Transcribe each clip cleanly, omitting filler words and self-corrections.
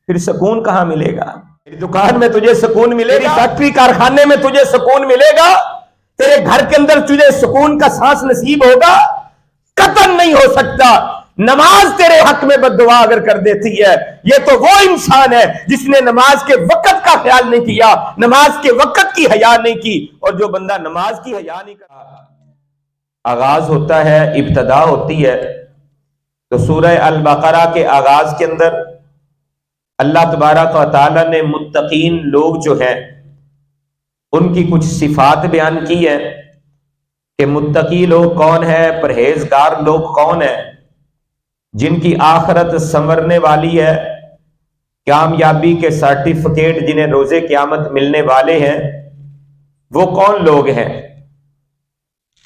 پھر سکون کہاں ملے گا؟ تیری دکان میں تجھے سکون ملے گا؟ فیکٹری کارخانے میں تجھے سکون ملے گا؟ تیرے گھر کے اندر تجھے سکون کا سانس نصیب ہوگا؟ قطعاً نہیں ہو سکتا۔ نماز تیرے حق میں بد دعا اگر کر دیتی ہے، یہ تو وہ انسان ہے جس نے نماز کے وقت کا خیال نہیں کیا، نماز کے وقت کی حیا نہیں کی۔ اور جو بندہ نماز کی حیا نہیں کرتا، آغاز ہوتا ہے، ابتدا ہوتی ہے، تو سورہ البقرہ کے آغاز کے اندر اللہ تبارک و تعالی نے متقین لوگ جو ہیں ان کی کچھ صفات بیان کی ہے کہ متقی لوگ کون ہیں، پرہیزگار لوگ کون ہیں، جن کی آخرت سنورنے والی ہے، کامیابی کے سرٹیفکیٹ جنہیں روزے قیامت ملنے والے ہیں، وہ کون لوگ ہیں؟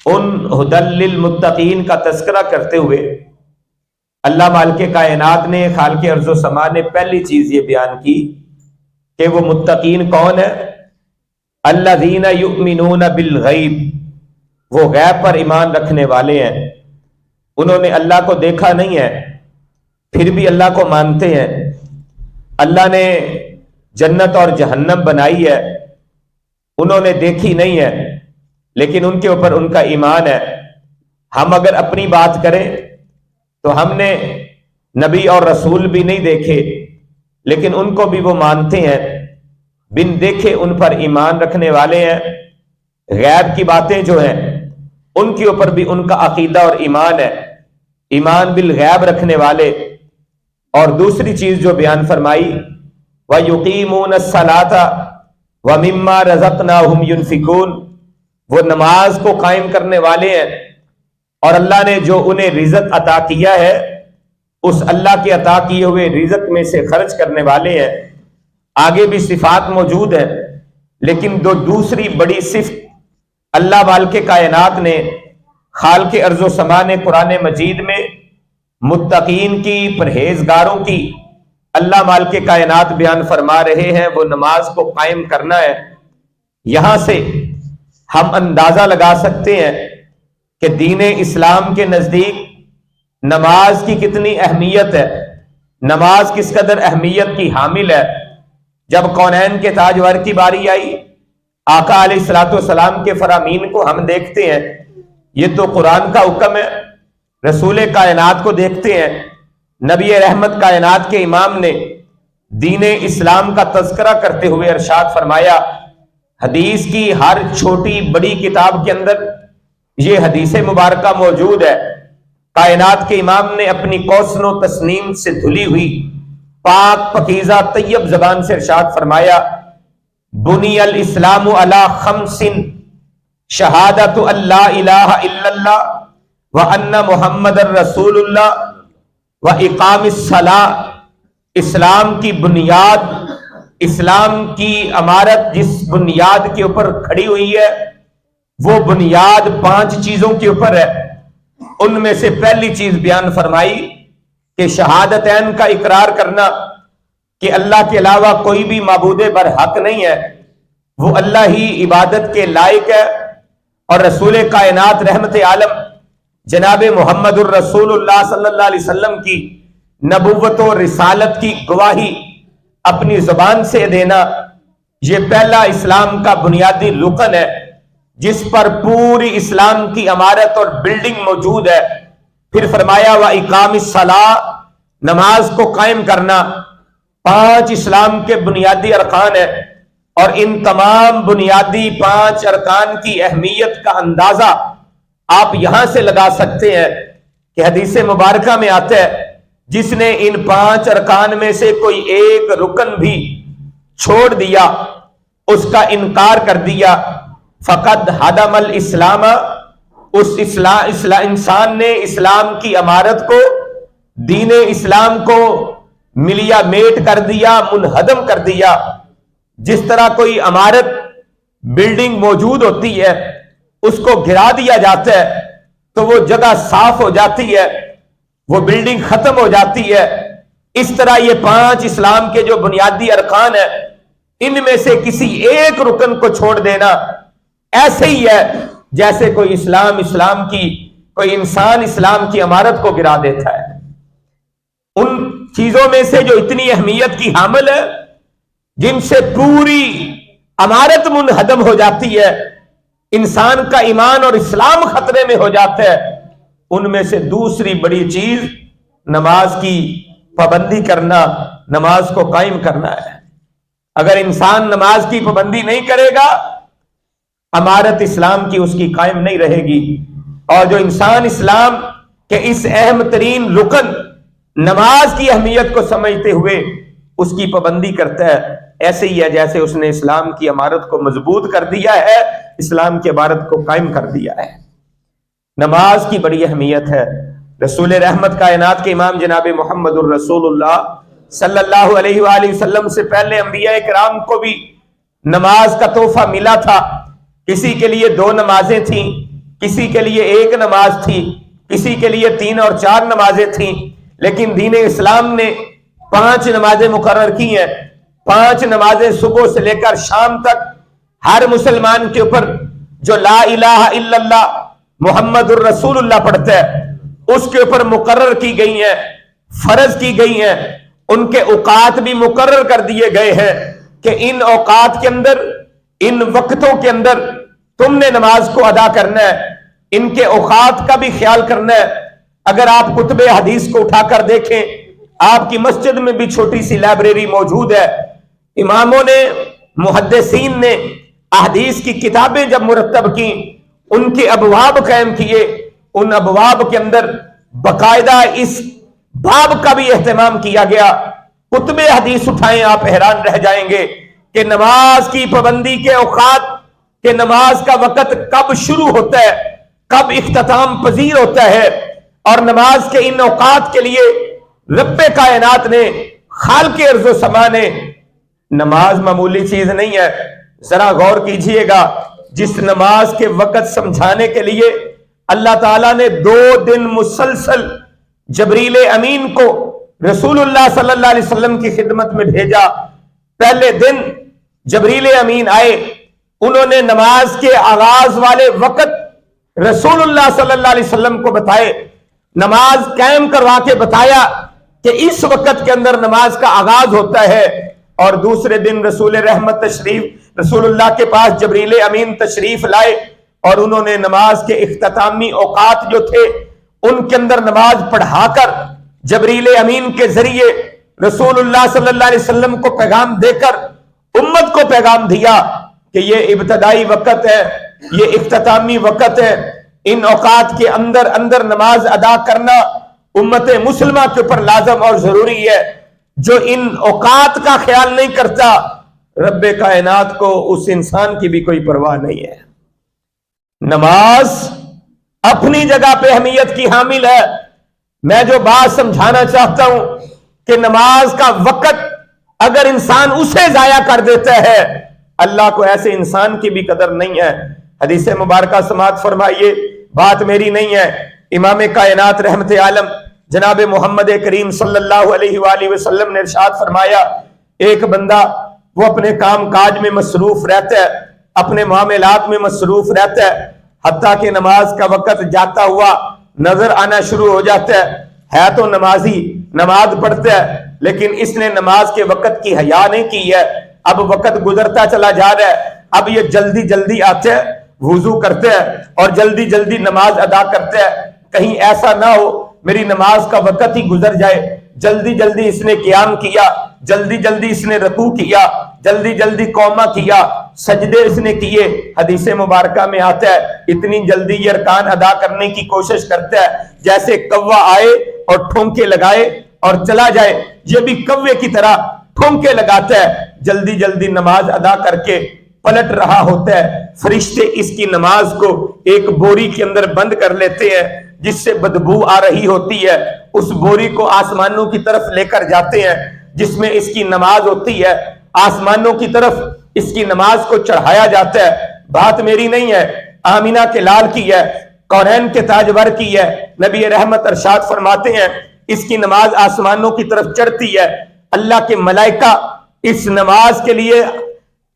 ان ہدی للمتقین کا تذکرہ کرتے ہوئے اللہ مالک کائنات نے، خالق ارض و سما نے پہلی چیز یہ بیان کی کہ وہ متقین کون ہے؟ الذین یؤمنون بالغیب، وہ غیب پر ایمان رکھنے والے ہیں۔ انہوں نے اللہ کو دیکھا نہیں ہے پھر بھی اللہ کو مانتے ہیں۔ اللہ نے جنت اور جہنم بنائی ہے، انہوں نے دیکھی نہیں ہے لیکن ان کے اوپر ان کا ایمان ہے۔ ہم اگر اپنی بات کریں تو ہم نے نبی اور رسول بھی نہیں دیکھے لیکن ان کو بھی وہ مانتے ہیں، بن دیکھے ان پر ایمان رکھنے والے ہیں۔ غیب کی باتیں جو ہیں ان کے اوپر بھی ان کا عقیدہ اور ایمان ہے، ایمان بالغیب رکھنے والے۔ اور دوسری چیز جو بیان فرمائی، وَيُقِيمُونَ الصَّلَاةَ وَمِمَّا رَزَقْنَاهُمْ يُنْفِقُونَ، وہ نماز کو قائم کرنے والے ہیں اور اللہ نے جو انہیں رزق عطا کیا ہے اس اللہ کے عطا کیے ہوئے رزق میں سے خرچ کرنے والے ہیں۔ آگے بھی صفات موجود ہیں لیکن دوسری بڑی صفت اللہ مالک کائنات نے، خالق ارض و سما نے قرآن مجید میں متقین کی، پرہیزگاروں کی اللہ مالک کائنات بیان فرما رہے ہیں، وہ نماز کو قائم کرنا ہے۔ یہاں سے ہم اندازہ لگا سکتے ہیں کہ دین اسلام کے نزدیک نماز کی کتنی اہمیت ہے، نماز کس قدر اہمیت کی حامل ہے۔ جب کونین کے تاجور کی باری آئی، آقا علیہ الصلوۃ والسلام کے فرامین کو ہم دیکھتے ہیں، یہ تو قرآن کا حکم ہے، رسول کائنات کو دیکھتے ہیں، نبی رحمت کائنات کے امام نے دین اسلام کا تذکرہ کرتے ہوئے ارشاد فرمایا، حدیث کی ہر چھوٹی بڑی کتاب کے اندر یہ حدیث مبارکہ موجود ہے۔ کائنات کے امام نے اپنی کوسن و تسنیم سے دھلی ہوئی پاک پکیزہ طیب زبان سے ارشاد فرمایا، بنی الاسلام علی خمس، شہادت اللہ الہ الا اللہ وان محمد الرسول اللہ واقام الصلاۃ۔ اسلام کی بنیاد، اسلام کی عمارت جس بنیاد کے اوپر کھڑی ہوئی ہے وہ بنیاد 5 چیزوں کے اوپر ہے۔ ان میں سے پہلی چیز بیان فرمائی کہ شہادتین کا اقرار کرنا کہ اللہ کے علاوہ کوئی بھی معبود برحق نہیں ہے، وہ اللہ ہی عبادت کے لائق ہے، اور رسول کائنات رحمت عالم جناب محمد الرسول اللہ صلی اللہ علیہ وسلم کی نبوت و رسالت کی گواہی اپنی زبان سے دینا، یہ پہلا اسلام کا بنیادی رکن ہے جس پر پوری اسلام کی عمارت اور بلڈنگ موجود ہے۔ پھر فرمایا وَإِقَامِ الصَّلَاةِ، نماز کو قائم کرنا 5 اسلام کے بنیادی ارکان ہیں، اور ان تمام بنیادی 5 ارکان کی اہمیت کا اندازہ آپ یہاں سے لگا سکتے ہیں کہ حدیث مبارکہ میں آتا ہے جس نے ان 5 ارکان میں سے کوئی ایک رکن بھی چھوڑ دیا، اس کا انکار کر دیا، فقد ہدم الاسلام، اس انسان نے اسلام کی عمارت کو، دین اسلام کو ملیا میٹ کر دیا، منہدم کر دیا۔ جس طرح کوئی عمارت بلڈنگ موجود ہوتی ہے اس کو گرا دیا جاتا ہے تو وہ جگہ صاف ہو جاتی ہے، وہ بلڈنگ ختم ہو جاتی ہے، اس طرح یہ 5 اسلام کے جو بنیادی ارکان ہیں ان میں سے کسی ایک رکن کو چھوڑ دینا ایسے ہی ہے جیسے کوئی کوئی انسان اسلام کی عمارت کو گرا دیتا ہے۔ ان چیزوں میں سے جو اتنی اہمیت کی حامل ہے، جن سے پوری امارت منہدم ہو جاتی ہے، انسان کا ایمان اور اسلام خطرے میں ہو جاتا ہے، ان میں سے دوسری بڑی چیز نماز کی پابندی کرنا، نماز کو قائم کرنا ہے۔ اگر انسان نماز کی پابندی نہیں کرے گا، امارت اسلام کی اس کی قائم نہیں رہے گی۔ اور جو انسان اسلام کے اس اہم ترین رکن نماز کی اہمیت کو سمجھتے ہوئے اس کی پابندی کرتا ہے، ایسے ہی ہے جیسے اس نے اسلام کی عمارت کو مضبوط کر دیا ہے، اسلام کی عمارت کو قائم کر دیا ہے۔ نماز کی بڑی اہمیت ہے۔ رسول رحمت کائنات کے امام جناب محمد الرسول اللہ صلی اللہ علیہ وآلہ وسلم سے پہلے انبیاء کرام کو بھی نماز کا تحفہ ملا تھا۔ کسی کے لیے 2 نمازیں تھیں، کسی کے لیے 1 نماز تھی، کسی کے لیے 3 اور 4 نمازیں تھیں، لیکن دین اسلام نے 5 نمازیں مقرر کی ہیں۔ 5 نمازیں صبح سے لے کر شام تک ہر مسلمان کے اوپر جو لا الہ الا اللہ محمد الرسول اللہ پڑھتا ہے اس کے اوپر مقرر کی گئی ہیں، فرض کی گئی ہیں۔ ان کے اوقات بھی مقرر کر دیے گئے ہیں کہ ان اوقات کے اندر، ان وقتوں کے اندر تم نے نماز کو ادا کرنا ہے، ان کے اوقات کا بھی خیال کرنا ہے۔ اگر آپ کتب حدیث کو اٹھا کر دیکھیں، آپ کی مسجد میں بھی چھوٹی سی لائبریری موجود ہے۔ اماموں نے، محدثین نے احادیث کی کتابیں جب مرتب کی، ان کے ابواب قائم کیے، ان ابواب کے اندر باقاعدہ اس باب کا بھی اہتمام کیا گیا۔ کتب حدیث اٹھائیں، آپ حیران رہ جائیں گے کہ نماز کی پابندی کے اوقات، کہ نماز کا وقت کب شروع ہوتا ہے، کب اختتام پذیر ہوتا ہے، اور نماز کے ان اوقات کے لیے رب کائنات نے، خالق ارض و سما نے، نماز معمولی چیز نہیں ہے۔ ذرا غور کیجئے گا، جس نماز کے وقت سمجھانے کے لیے اللہ تعالیٰ نے 2 دن مسلسل جبریل امین کو رسول اللہ صلی اللہ علیہ وسلم کی خدمت میں بھیجا۔ پہلے دن جبریل امین آئے، انہوں نے نماز کے آغاز والے وقت رسول اللہ صلی اللہ علیہ وسلم کو بتائے، نماز قائم کروا کے بتایا کہ اس وقت کے اندر نماز کا آغاز ہوتا ہے۔ اور دوسرے دن رسول رحمت تشریف، رسول اللہ کے پاس جبریل امین تشریف لائے، اور انہوں نے نماز کے اختتامی اوقات جو تھے ان کے اندر نماز پڑھا کر جبریل امین کے ذریعے رسول اللہ صلی اللہ علیہ وسلم کو پیغام دے کر امت کو پیغام دیا کہ یہ ابتدائی وقت ہے، یہ اختتامی وقت ہے، ان اوقات کے اندر اندر نماز ادا کرنا امت مسلمہ کے اوپر لازم اور ضروری ہے۔ جو ان اوقات کا خیال نہیں کرتا، رب کائنات کو اس انسان کی بھی کوئی پرواہ نہیں ہے۔ نماز اپنی جگہ پہ اہمیت کی حامل ہے۔ میں جو بات سمجھانا چاہتا ہوں کہ نماز کا وقت اگر انسان اسے ضائع کر دیتا ہے، اللہ کو ایسے انسان کی بھی قدر نہیں ہے۔ حدیث مبارکہ سماعت فرمائیے، بات میری نہیں ہے، امام کائنات رحمت عالم جناب محمد کریم صلی اللہ علیہ وآلہ وسلم نے ارشاد فرمایا، ایک بندہ وہ اپنے کام کاج میں مصروف رہتا ہے، اپنے معاملات میں مصروف رہتا ہے، حتیٰ کہ نماز کا وقت جاتا ہوا نظر آنا شروع ہو جاتا ہے تو نمازی، نماز پڑھتا ہے، لیکن اس نے نماز کے وقت کی حیا نہیں کی ہے۔ اب وقت گزرتا چلا جا رہا ہے، اب یہ جلدی جلدی آتے ہے، وضو کرتے ہیں اور جلدی جلدی نماز ادا کرتے ہیں، کہیں ایسا نہ ہو میری نماز کا وقت ہی گزر جائے۔ جلدی جلدی اس نے قیام کیا، جلدی جلدی اس نے رکوع کیا، جلدی جلدی قومہ کیا، سجدے اس نے کیے۔ حدیث مبارکہ میں آتا ہے اتنی جلدی یہ ارکان ادا کرنے کی کوشش کرتا ہے جیسے کوا آئے اور ٹھونکے لگائے اور چلا جائے، یہ بھی کوے کی طرح ٹھونکے لگاتا ہے، جلدی جلدی نماز ادا کر کے پلٹ رہا ہوتا ہے۔ فرشتے اس کی نماز کو ایک بوری کے اندر بند کر لیتے ہیں جس سے بدبو آ رہی ہوتی ہے، اس بوری کو آسمانوں کی طرف لے کر جاتے ہیں جس میں اس کی نماز ہوتی ہے، آسمانوں کی طرف اس کی نماز کو چڑھایا جاتا ہے۔ بات میری نہیں ہے، آمینہ کے لال کی ہے، قرآن کے تاجور کی ہے۔ نبی رحمت ارشاد فرماتے ہیں اس کی نماز آسمانوں کی طرف چڑھتی ہے، اللہ کے ملائکہ اس نماز کے لیے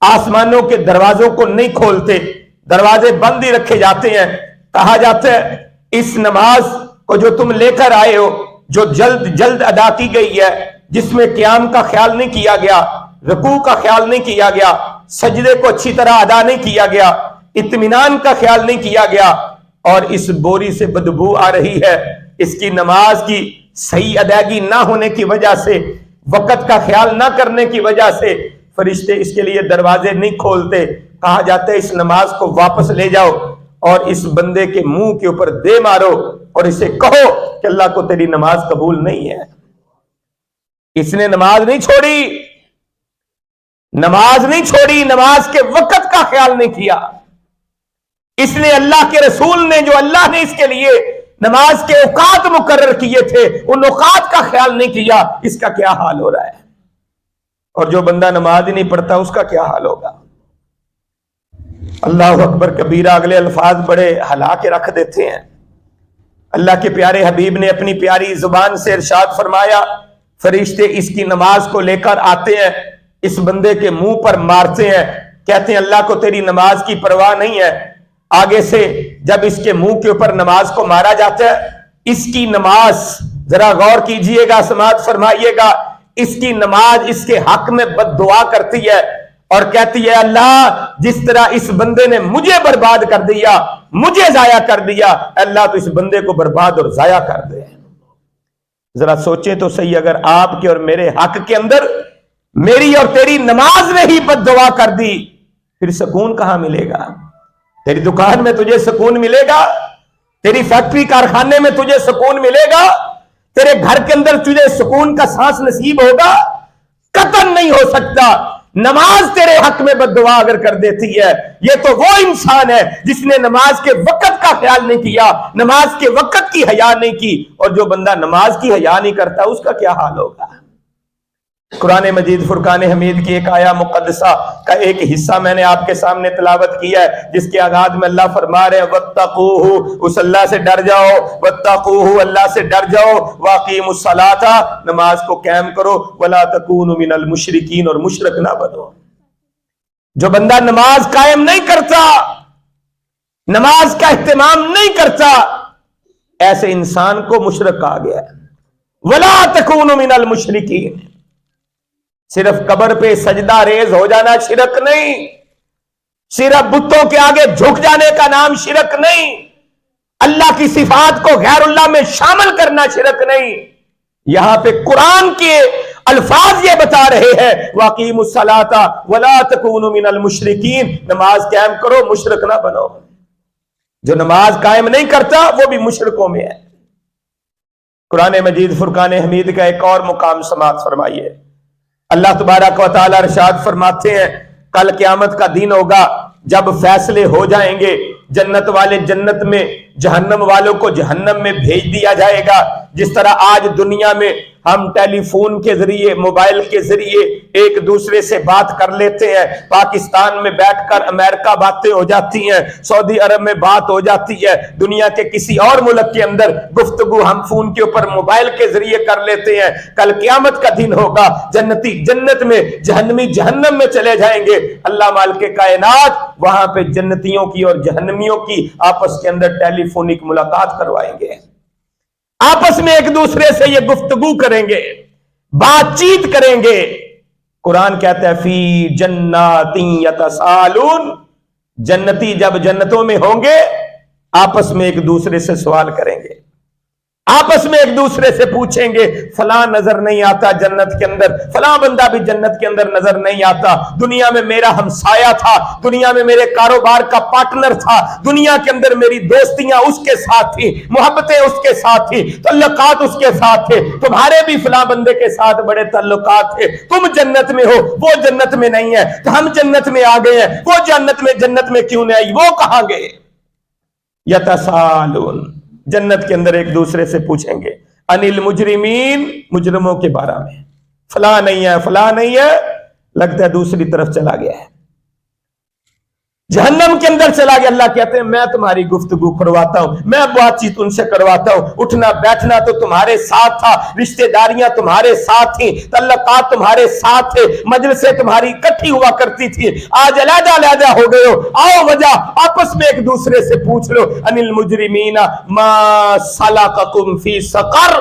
آسمانوں کے دروازوں کو نہیں کھولتے، دروازے بند ہی رکھے جاتے ہیں۔ کہا جاتا ہے اس نماز کو جو تم لے کر آئے ہو، جو جلد جلد ادا کی گئی ہے، جس میں قیام کا خیال نہیں کیا گیا، رکوع کا خیال نہیں کیا گیا، سجدے کو اچھی طرح ادا نہیں کیا گیا، اطمینان کا خیال نہیں کیا گیا، اور اس بوری سے بدبو آ رہی ہے، اس کی نماز کی صحیح ادائیگی نہ ہونے کی وجہ سے، وقت کا خیال نہ کرنے کی وجہ سے فرشتے اس کے لیے دروازے نہیں کھولتے۔ کہا جاتا ہے اس نماز کو واپس لے جاؤ اور اس بندے کے منہ کے اوپر دے مارو اور اسے کہو کہ اللہ کو تیری نماز قبول نہیں ہے۔ اس نے نماز نہیں چھوڑی، نماز نہیں چھوڑی، نماز کے وقت کا خیال نہیں کیا۔ اس نے اللہ کے رسول نے، جو اللہ نے اس کے لیے نماز کے اوقات مقرر کیے تھے، ان اوقات کا خیال نہیں کیا۔ اس کا کیا حال ہو رہا ہے؟ اور جو بندہ نماز ہی نہیں پڑھتا اس کا کیا حال ہوگا؟ اللہ اکبر کبیرہ۔ اگلے الفاظ بڑے ہلا کے رکھ دیتے ہیں۔ اللہ کے پیارے حبیب نے اپنی پیاری زبان سے ارشاد فرمایا، فرشتے اس کی نماز کو لے کر آتے ہیں، اس بندے کے منہ پر مارتے ہیں، کہتے ہیں اللہ کو تیری نماز کی پرواہ نہیں ہے۔ آگے سے جب اس کے منہ کے اوپر نماز کو مارا جاتا ہے، اس کی نماز، ذرا غور کیجئے گا، سماعت فرمائیے گا، اس کی نماز اس کے حق میں بد دعا کرتی ہے اور کہتی ہے اللہ جس طرح اس بندے نے مجھے برباد کر دیا، مجھے ضائع کر دیا، اللہ تو اس بندے کو برباد اور ضائع کر دے۔ ذرا سوچیں تو صحیح، اگر آپ کے اور میرے حق کے اندر میری اور تیری نماز نے ہی بد دعا کر دی، پھر سکون کہاں ملے گا؟ تیری دکان میں تجھے سکون ملے گا؟ تیری فیکٹری کارخانے میں تجھے سکون ملے گا؟ تیرے گھر کے اندر تجھے سکون کا سانس نصیب ہوگا؟ قطعاً نہیں ہو سکتا۔ نماز تیرے حق میں بد دعا اگر کر دیتی ہے، یہ تو وہ انسان ہے جس نے نماز کے وقت کا خیال نہیں کیا، نماز کے وقت کی حیا نہیں کی، اور جو بندہ نماز کی حیا نہیں کرتا اس کا کیا حال ہوگا؟ قرآن مجید فرقان حمید کی ایک آیا مقدسہ کا ایک حصہ میں نے آپ کے سامنے تلاوت کیا ہے، جس کے آغاز میں اللہ فرما رہے ہیں وَاتَّقُوهُ، اس اللہ سے ڈر جاؤ، وَاتَّقُوهُ، اللہ سے ڈر جاؤ، وَأَقِیمُوا الصَّلَاةَ، نماز کو قائم کرو، وَلَا تَكُونُوا مِنَ الْمُشْرِكِينَ، اور مشرک نہ بنو۔ جو بندہ نماز قائم نہیں کرتا، نماز کا اہتمام نہیں کرتا، ایسے انسان کو مشرک کہا گیا ہے۔ وَلَا تَكُونُوا مِنَ الْمُشْرِكِينَ، صرف قبر پہ سجدہ ریز ہو جانا شرک نہیں، صرف بتوں کے آگے جھک جانے کا نام شرک نہیں، اللہ کی صفات کو غیر اللہ میں شامل کرنا شرک نہیں۔ یہاں پہ قرآن کے الفاظ یہ بتا رہے ہیں وَأَقِیمُوا الصَّلَاةَ وَلَا تَكُونُوا مِنَ الْمُشْرِكِينَ، نماز قائم کرو، مشرک نہ بنو۔ جو نماز قائم نہیں کرتا وہ بھی مشرکوں میں ہے۔ قرآن مجید فرقان حمید کا ایک اور مقام سماعت فرمائیے۔ اللہ تبارک و تعالی ارشاد فرماتے ہیں کل قیامت کا دن ہوگا جب فیصلے ہو جائیں گے، جنت والے جنت میں، جہنم والوں کو جہنم میں بھیج دیا جائے گا۔ جس طرح آج دنیا میں ہم ٹیلی فون کے ذریعے، موبائل کے ذریعے ایک دوسرے سے بات کر لیتے ہیں، پاکستان میں بیٹھ کر امریکہ باتیں ہو جاتی ہیں، سعودی عرب میں بات ہو جاتی ہے، دنیا کے کسی اور ملک کے اندر گفتگو ہم فون کے اوپر موبائل کے ذریعے کر لیتے ہیں۔ کل قیامت کا دن ہوگا، جنتی جنت میں، جہنمی جہنم میں چلے جائیں گے۔ اللہ مالک کائنات وہاں پہ جنتیوں کی اور جہنمیوں کی آپس کے اندر ٹیلی فونک ملاقات کروائیں گے، آپس میں ایک دوسرے سے یہ گفتگو کریں گے، بات چیت کریں گے۔ قرآن کہتا ہے فی جنات یتساءلون، جنتی جب جنتوں میں ہوں گے آپس میں ایک دوسرے سے سوال کریں گے، آپس میں ایک دوسرے سے پوچھیں گے فلاں نظر نہیں آتا جنت کے اندر، فلاں بندہ بھی جنت کے اندر نظر نہیں آتا، دنیا میں میرا ہمسایہ تھا، دنیا میں میرے کاروبار کا پارٹنر تھا، دنیا کے اندر میری دوستیاں اس کے ساتھ تھی، محبتیں اس کے ساتھ تھی، تعلقات اس کے ساتھ تھے، تمہارے بھی فلاں بندے کے ساتھ بڑے تعلقات تھے، تم جنت میں ہو وہ جنت میں نہیں ہے، تو ہم جنت میں آ گئے ہیں، وہ جنت میں کیوں نہیں آئی، وہ کہاں گئے؟ یتساءلون، جنت کے اندر ایک دوسرے سے پوچھیں گے ان المجرمین، مجرموں کے بارے میں، فلاں نہیں ہے فلاں نہیں ہے، لگتا ہے دوسری طرف چلا گیا ہے، جہنم کے اندر چلا گیا۔ اللہ کہتے ہیں میں تمہاری گفتگو کرواتا ہوں، میں بات چیت ان سے کرواتا ہوں، اٹھنا بیٹھنا تو تمہارے ساتھ تھا، رشتہ داریاں تمہارے ساتھ تھیں، تعلقات تمہارے ساتھ تھے، مجلسیں تمہاری اکٹھی ہوا کرتی تھی، آج علیحدہ علیحدہ ہو گئے ہو، آؤ وجہ آپس میں ایک دوسرے سے پوچھ لو ان المجرمین ما سلککم فی سقر،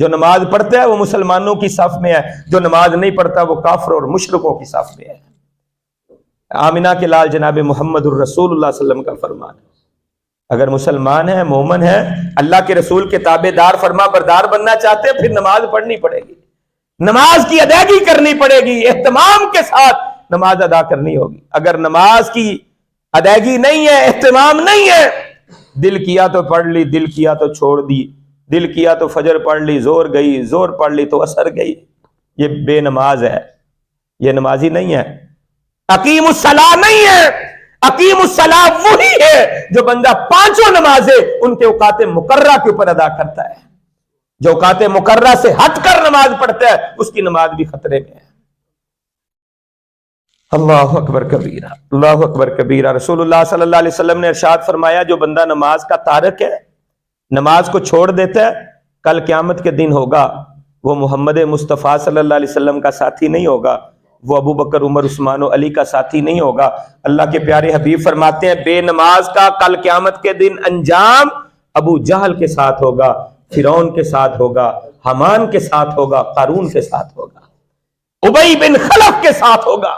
جو نماز پڑھتا ہے وہ مسلمانوں کی صف میں ہے، جو نماز نہیں پڑھتا وہ کافر اور مشرکوں کی صف میں ہے۔ آمنہ کے لال جناب محمد الرسول اللہ صلی اللہ علیہ وسلم کا فرمان ہے، اگر مسلمان ہے، مومن ہے، اللہ کے رسول کے تابع دار فرما بردار بننا چاہتے ہیں، پھر نماز پڑھنی پڑے گی، نماز کی ادائیگی کرنی پڑے گی، اہتمام کے ساتھ نماز ادا کرنی ہوگی۔ اگر نماز کی ادائیگی نہیں ہے، اہتمام نہیں ہے، دل کیا تو پڑھ لی، دل کیا تو چھوڑ دی، دل کیا تو فجر پڑھ لی، زور گئی، زور پڑھ لی تو اثر گئی، یہ بے نماز ہے، یہ نمازی نہیں ہے۔ اقیم الصلاۃ نہیں ہے، اقیم الصلاۃ وہی ہے جو بندہ پانچوں نمازیں ان کے اوقات مقررہ کے اوپر ادا کرتا ہے۔ جو اوقات مقررہ سے ہٹ کر نماز پڑھتا ہے اس کی نماز بھی خطرے میں ہے۔ اللہ اکبر کبیرہ، اللہ اکبر کبیرہ۔ رسول اللہ صلی اللہ علیہ وسلم نے ارشاد فرمایا، جو بندہ نماز کا تارک ہے، نماز کو چھوڑ دیتا ہے، کل قیامت کے دن ہوگا وہ محمد مصطفیٰ صلی اللہ علیہ وسلم کا ساتھی نہیں ہوگا، وہ ابو بکر، عمر، عثمان و علی کا ساتھی نہیں ہوگا۔ اللہ کے پیارے حبیب فرماتے ہیں، بے نماز کا کل قیامت کے دن انجام ابو جہل کے ساتھ ہوگا، فرعون کے ساتھ ہوگا، حامان کے ساتھ ہوگا، قارون کے ساتھ ہوگا، ابی بن خلف کے ساتھ ہوگا،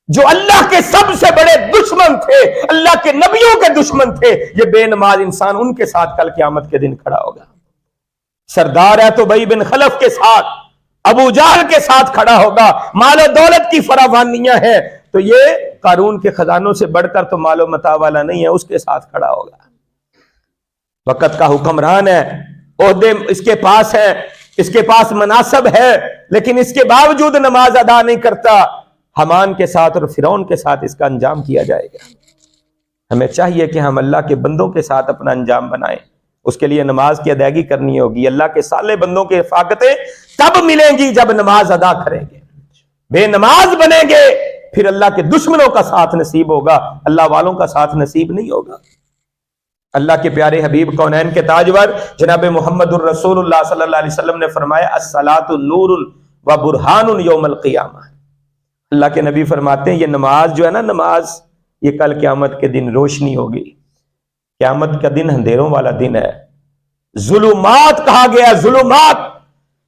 جو اللہ کے سب سے بڑے دشمن تھے، اللہ کے نبیوں کے دشمن تھے۔ یہ بے نماز انسان ان کے ساتھ کل قیامت کے دن کھڑا ہوگا۔ سردار ہے تو ابی بن خلف کے ساتھ، ابو جہل کے ساتھ کھڑا ہوگا۔ مال و دولت کی فراوانیاں ہیں تو یہ قارون کے خزانوں سے بڑھ کر تو مال و متاع والا نہیں ہے، اس کے ساتھ کھڑا ہوگا۔ وقت کا حکمران ہے، عہدے اس کے پاس ہے، اس کے پاس مناصب ہے، لیکن اس کے باوجود نماز ادا نہیں کرتا۔ حامان کے ساتھ اور فرعون کے ساتھ اس کا انجام کیا جائے گا۔ ہمیں چاہیے کہ ہم اللہ کے بندوں کے ساتھ اپنا انجام بنائیں، اس کے لیے نماز کی ادائیگی کرنی ہوگی۔ اللہ کے صالح بندوں کی رفاقتیں تب ملیں گی جب نماز ادا کریں گے۔ بے نماز بنیں گے پھر اللہ کے دشمنوں کا ساتھ نصیب ہوگا، اللہ والوں کا ساتھ نصیب نہیں ہوگا۔ اللہ کے پیارے حبیب کونین کے تاجور جناب محمد الرسول اللہ صلی اللہ علیہ وسلم نے فرمایا، الصلاۃ نور و برہان یوم القیامہ۔ اللہ کے نبی فرماتے ہیں، یہ نماز جو ہے نا، نماز یہ کل قیامت کے دن روشنی ہوگی۔ قیامت کا دن اندھیروں والا دن ہے، ظلمات کہا گیا، ظلمات،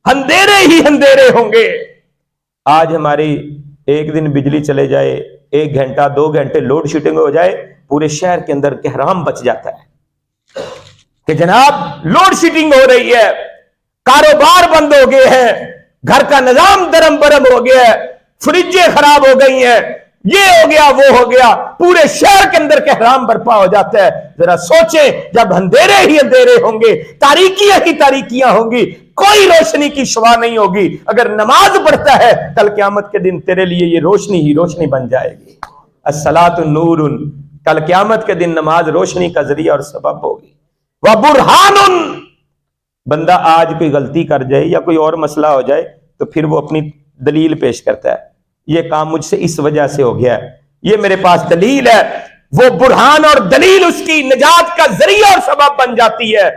اندھیرے ہی اندھیرے ہوں گے۔ آج ہماری ایک دن بجلی چلے جائے، 1 گھنٹہ 2 گھنٹے لوڈ شیڈنگ ہو جائے، پورے شہر کے اندر کہرام بچ جاتا ہے کہ جناب لوڈ شیڈنگ ہو رہی ہے، کاروبار بند ہو گئے ہیں، گھر کا نظام درم برم ہو گیا ہے، فریجیں خراب ہو گئی ہیں، یہ ہو گیا وہ ہو گیا، پورے شہر کے اندر کہرام برپا ہو جاتا ہے۔ ذرا سوچیں، جب اندھیرے ہی اندھیرے ہوں گے، تاریکیاں ہی تاریکیاں ہوں گی، کوئی روشنی کی شعاع نہیں ہوگی، اگر نماز پڑھتا ہے کل قیامت کے دن تیرے لیے یہ روشنی ہی روشنی بن جائے گی۔ الصلاۃ نور، کل قیامت کے دن نماز روشنی کا ذریعہ اور سبب ہوگی۔ وبرہان، بندہ آج کوئی غلطی کر جائے یا کوئی اور مسئلہ ہو جائے تو پھر وہ اپنی دلیل پیش کرتا ہے، یہ کام مجھ سے اس وجہ سے ہو گیا ہے، یہ میرے پاس دلیل ہے۔ وہ برہان اور دلیل اس کی نجات کا ذریعہ اور سبب بن جاتی ہے،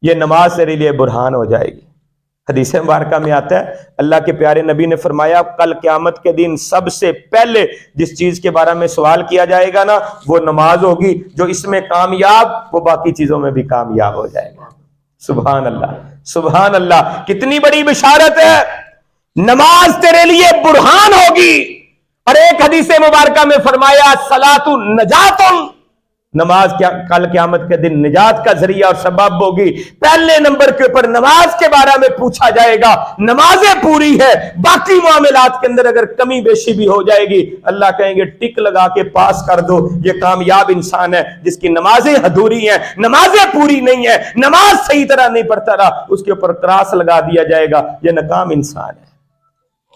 یہ نماز تیرے لیے برہان ہو جائے گی۔ حدیث مبارکہ میں آتا ہے، اللہ کے پیارے نبی نے فرمایا، کل قیامت کے دن سب سے پہلے جس چیز کے بارے میں سوال کیا جائے گا نا، وہ نماز ہوگی۔ جو اس میں کامیاب، وہ باقی چیزوں میں بھی کامیاب ہو جائے گا۔ سبحان اللہ، سبحان اللہ، کتنی بڑی بشارت ہے۔ نماز تیرے لیے برہان ہوگی۔ اور ایک حدیث مبارکہ میں فرمایا، صلاۃ نجات، نماز کل قیامت کے دن نجات کا ذریعہ اور سبب ہوگی۔ پہلے نمبر کے اوپر نماز کے بارے میں پوچھا جائے گا، نمازیں پوری ہے، باقی معاملات کے اندر اگر کمی بیشی بھی ہو جائے گی، اللہ کہیں گے ٹک لگا کے پاس کر دو، یہ کامیاب انسان ہے جس کی نمازیں ادھوری ہیں، نمازیں پوری نہیں ہیں، نماز صحیح طرح نہیں پڑھتا رہا، اس کے اوپر کراس لگا دیا جائے گا، یہ ناکام انسان ہے۔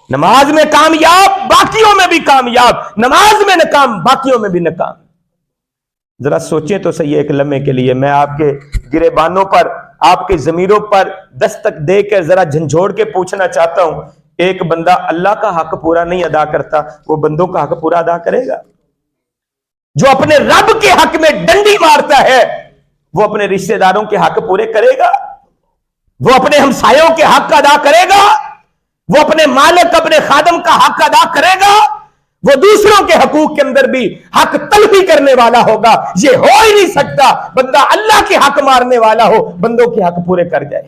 نماز میں کامیاب، باقیوں میں بھی کامیاب، نماز میں ناکام، باقیوں میں بھی ناکام۔ ذرا سوچیں تو صحیح ایک لمحے کے لیے، میں آپ کے گریبانوں پر، آپ کے ضمیروں پر دستک دے کر ذرا جھنجھوڑ کے پوچھنا چاہتا ہوں، ایک بندہ اللہ کا حق پورا نہیں ادا کرتا، وہ بندوں کا حق پورا ادا کرے گا؟ جو اپنے رب کے حق میں ڈنڈی مارتا ہے، وہ اپنے رشتہ داروں کے حق پورے کرے گا؟ وہ اپنے ہمسایوں کے حق ادا کرے گا؟ وہ اپنے مالک، اپنے خادم کا حق ادا کرے گا؟ وہ دوسروں کے حقوق کے اندر بھی حق تلفی کرنے والا ہوگا؟ یہ ہو ہی نہیں سکتا۔ بندہ اللہ کے حق مارنے والا ہو، بندوں کے حق پورے کر جائے۔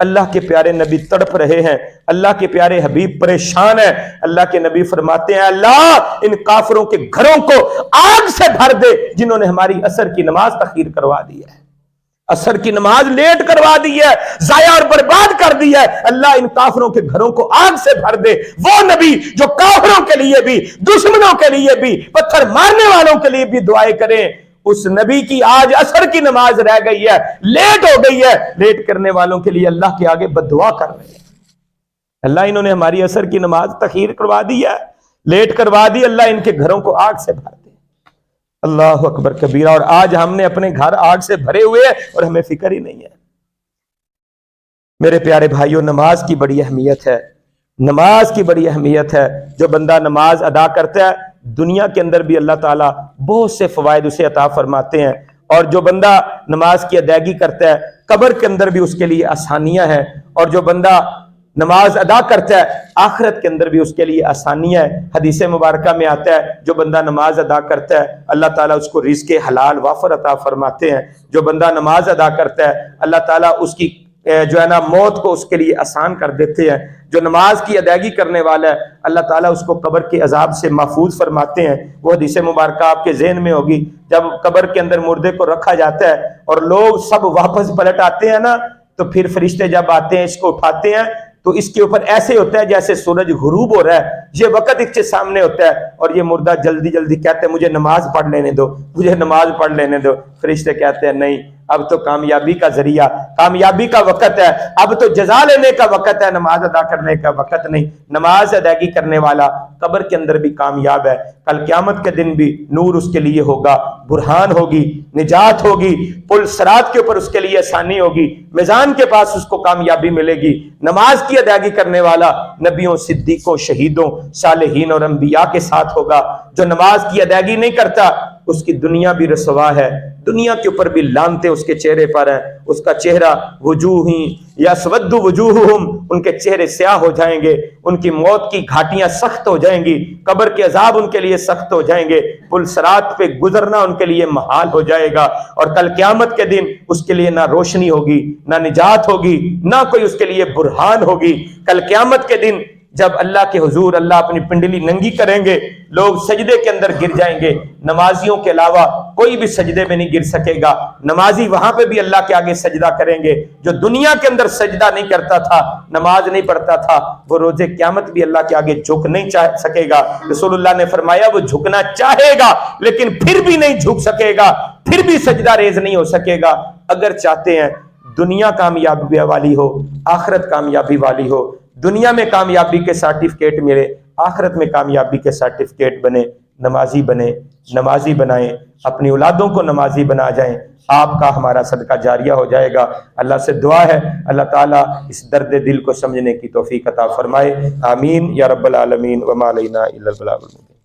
اللہ کے پیارے نبی تڑپ رہے ہیں، اللہ کے پیارے حبیب پریشان ہیں۔ اللہ کے نبی فرماتے ہیں اللہ ان کافروں کے گھروں کو آگ سے بھر دے جنہوں نے ہماری عصر کی نماز تاخیر کروا دی ہے، عصر کی نماز لیٹ کروا دی ہے، ضائع اور برباد کر دی ہے۔ اللہ ان کافروں کے گھروں کو آگ سے بھر دے۔ وہ نبی جو کافروں کے لیے بھی، دشمنوں کے لیے بھی، پتھر مارنے والوں کے لیے بھی دعائیں کریں، اس نبی کی آج عصر کی نماز رہ گئی ہے، لیٹ ہو گئی ہے، لیٹ کرنے والوں کے لیے اللہ کے آگے بد دعا کر رہے ہیں۔ اللہ انہوں نے ہماری عصر کی نماز تاخیر کروا دی ہے، لیٹ کروا دی، اللہ ان کے گھروں کو آگ سے بھر دے۔ اللہ اکبر کبیرہ۔ اور آج ہم نے اپنے گھر آگ سے بھرے ہوئے ہیں اور ہمیں فکر ہی نہیں ہے۔ میرے پیارے بھائیوں، نماز کی بڑی اہمیت ہے، نماز کی بڑی اہمیت ہے۔ جو بندہ نماز ادا کرتا ہے دنیا کے اندر بھی اللہ تعالیٰ بہت سے فوائد اسے عطا فرماتے ہیں، اور جو بندہ نماز کی ادائیگی کرتا ہے قبر کے اندر بھی اس کے لیے آسانیاں ہیں، اور جو بندہ نماز ادا کرتا ہے آخرت کے اندر بھی اس کے لیے آسانیاں ہے۔ حدیث مبارکہ میں آتا ہے جو بندہ نماز ادا کرتا ہے اللہ تعالیٰ اس کو رزق حلال وافر عطا فرماتے ہیں۔ جو بندہ نماز ادا کرتا ہے اللہ تعالیٰ اس کی جو ہے نا موت کو اس کے لیے آسان کر دیتے ہیں۔ جو نماز کی ادائیگی کرنے والا ہے اللہ تعالیٰ اس کو قبر کے عذاب سے محفوظ فرماتے ہیں۔ وہ حدیث مبارکہ آپ کے ذہن میں ہوگی، جب قبر کے اندر مردے کو رکھا جاتا ہے اور لوگ سب واپس پلٹ آتے ہیں نا، تو پھر فرشتے جب آتے ہیں اس کو اٹھاتے ہیں تو اس کے اوپر ایسے ہوتا ہے جیسے سورج غروب ہو رہا ہے، یہ وقت اس کے سامنے ہوتا ہے، اور یہ مردہ جلدی جلدی کہتے ہیں مجھے نماز پڑھ لینے دو، مجھے نماز پڑھ لینے دو۔ فرشتے کہتے ہیں نہیں، اب تو کامیابی کا ذریعہ، کامیابی کا وقت ہے، اب تو جزا لینے کا وقت ہے، نماز ادا کرنے کا وقت نہیں۔ نماز ادائیگی کرنے والا قبر کے اندر بھی کامیاب ہے، کل قیامت کے دن بھی نور اس کے لیے ہوگا، برہان ہوگی، نجات ہوگی، پل صراط کے اوپر اس کے لیے آسانی ہوگی، میزان کے پاس اس کو کامیابی ملے گی۔ نماز کی ادائیگی کرنے والا نبیوں، صدیقوں، شہیدوں، صالحین اور انبیاء کے ساتھ ہوگا۔ جو نماز کی ادائیگی نہیں کرتا اس کی دنیا بھی رسوا ہے، دنیا کے اوپر بھی لعنتیں اس کے چہرے پر ہیں، اس کا چہرہ وجوہی یسود وجوہہم، ان کے چہرے سیاہ ہو جائیں گے، ان کی موت کی گھاٹیاں سخت ہو جائیں گی، قبر کے عذاب ان کے لیے سخت ہو جائیں گے، پل صراط پہ گزرنا ان کے لیے محال ہو جائے گا، اور کل قیامت کے دن اس کے لیے نہ روشنی ہوگی، نہ نجات ہوگی، نہ کوئی اس کے لیے برہان ہوگی۔ کل قیامت کے دن جب اللہ کے حضور اللہ اپنی پنڈلی ننگی کریں گے، لوگ سجدے کے اندر گر جائیں گے، نمازیوں کے علاوہ کوئی بھی سجدے میں نہیں گر سکے گا۔ نمازی وہاں پہ بھی اللہ کے آگے سجدہ کریں گے، جو دنیا کے اندر سجدہ نہیں کرتا تھا، نماز نہیں پڑھتا تھا، وہ روز قیامت بھی اللہ کے آگے جھک نہیں سکے گا۔ رسول اللہ نے فرمایا وہ جھکنا چاہے گا لیکن پھر بھی نہیں جھک سکے گا، پھر بھی سجدہ ریز نہیں ہو سکے گا۔ اگر چاہتے ہیں دنیا کامیابی والی ہو، آخرت کامیابی والی ہو، دنیا میں کامیابی کے سرٹیفکیٹ ملے، آخرت میں کامیابی کے سرٹیفکیٹ بنے، نمازی بنے، نمازی بنائیں، اپنی اولادوں کو نمازی بنا جائیں، آپ کا ہمارا صدقہ جاریہ ہو جائے گا۔ اللہ سے دعا ہے اللہ تعالیٰ اس درد دل کو سمجھنے کی توفیق عطا فرمائے، آمین یا رب العالمین، وما علینا الا البلاغ المبین۔